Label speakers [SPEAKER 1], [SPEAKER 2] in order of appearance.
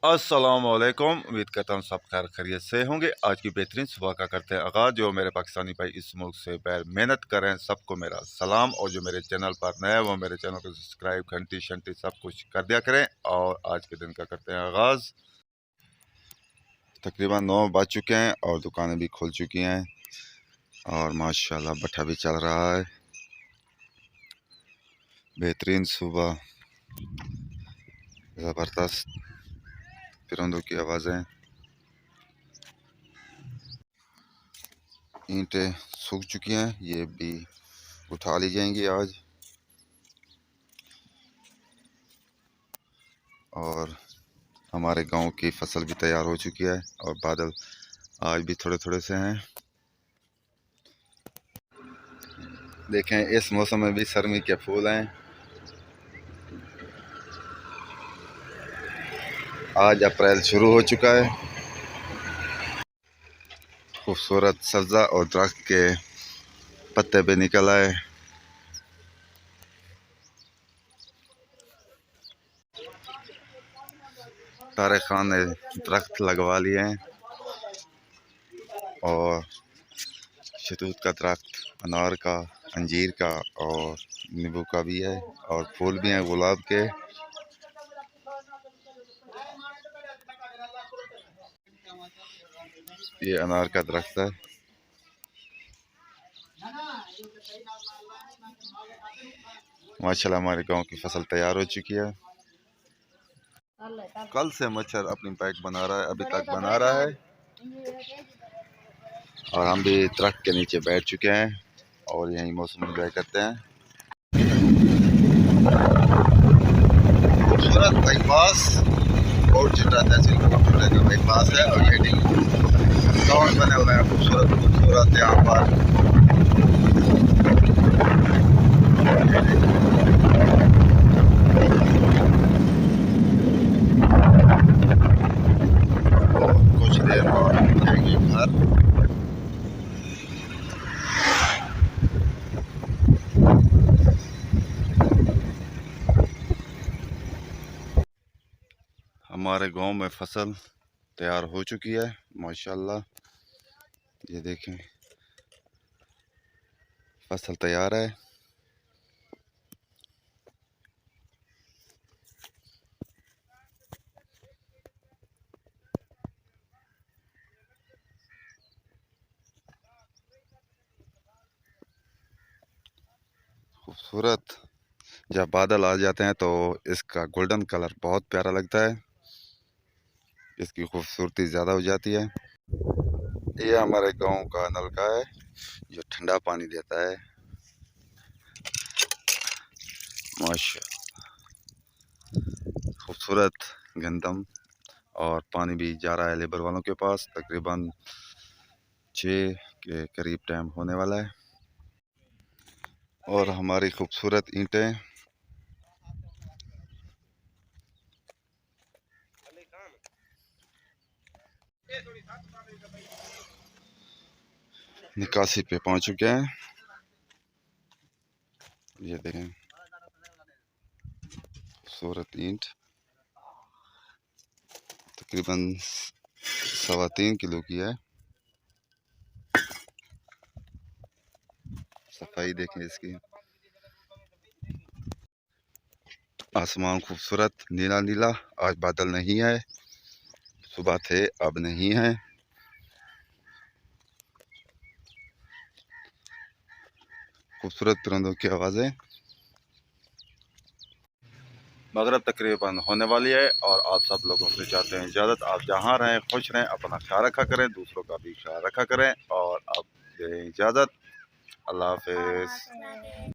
[SPEAKER 1] अस्सलामुअलैकुम। उम्मीद करता हूँ सब खैर खैरियत से होंगे। आज की बेहतरीन सुबह का करते हैं आगाज़। जो मेरे पाकिस्तानी भाई इस मुल्क से बैर मेहनत करें सबको मेरा सलाम, और जो मेरे चैनल पर नए वो मेरे चैनल को सब्सक्राइब घंटी शंटी सब कुछ कर दिया करें। और आज के दिन का करते हैं आगाज़। तकरीबन 9 बज चुके हैं और दुकानें भी खुल चुकी हैं और माशाल्लाह भट्ठा भी चल रहा है। बेहतरीन सुबह, ज़बरदस्त परिंदों की आवाज़ें। ईंटें सूख चुकी हैं, ये भी उठा ली जाएंगी आज। और हमारे गांव की फसल भी तैयार हो चुकी है और बादल आज भी थोड़े थोड़े से हैं। देखें इस मौसम में भी सरमी के फूल हैं। आज अप्रैल शुरू हो चुका है। खूबसूरत सब्ज़ा और दरख्त के पत्ते भी निकल आए। तारे खान ने दरख्त लगवा लिए हैं और शहतूत का दरख्त, अनार का, अंजीर का और नींबू का भी है और फूल भी हैं गुलाब के। ये अनार का दरख्त है। माशाल्लाह हमारे गांव की फसल तैयार हो चुकी है। कल से मच्छर अपनी पैक बना रहा है, अभी तक बना रहा है। और हम भी दरख्त के नीचे बैठ चुके हैं और यही मौसम एंजॉय करते हैं। खूबसूरत बाईपास और चिट्टा तहसील का बाईपास है और ये टाउन बने हुए हैं खूबसूरत खूबसूरत यहाँ पर। कुछ देर और जाएंगे घर। हमारे गांव में फसल तैयार हो चुकी है माशाल्लाह। ये देखें फसल तैयार है। खूबसूरत जब बादल आ जाते हैं तो इसका गोल्डन कलर बहुत प्यारा लगता है, इसकी खूबसूरती ज़्यादा हो जाती है। ये हमारे गांव का नलका है जो ठंडा पानी देता है माशा। खूबसूरत गंदम और पानी भी जा रहा है लेबर वालों के पास। तकरीबन 6 के करीब टाइम होने वाला है। और हमारी खूबसूरत ईंटें निकासी पे पहुंच चुके हैं। ये देखें खूबसूरत ईंट तकरीबन 3.25 किलो की है। सफाई देखें इसकी। आसमान खूबसूरत नीला नीला, आज बादल नहीं है, सुबह थे अब नहीं है। खूबसूरत परिंदों की आवाज़ें। मगरब तकरीबन होने वाली है और आप सब लोगों से चाहते हैं इजाज़त। आप जहाँ रहें खुश रहें, अपना ख्याल रखा करें, दूसरों का भी ख्याल रखा करें और आप दें इजाज़त। अल्लाह हाफिज़।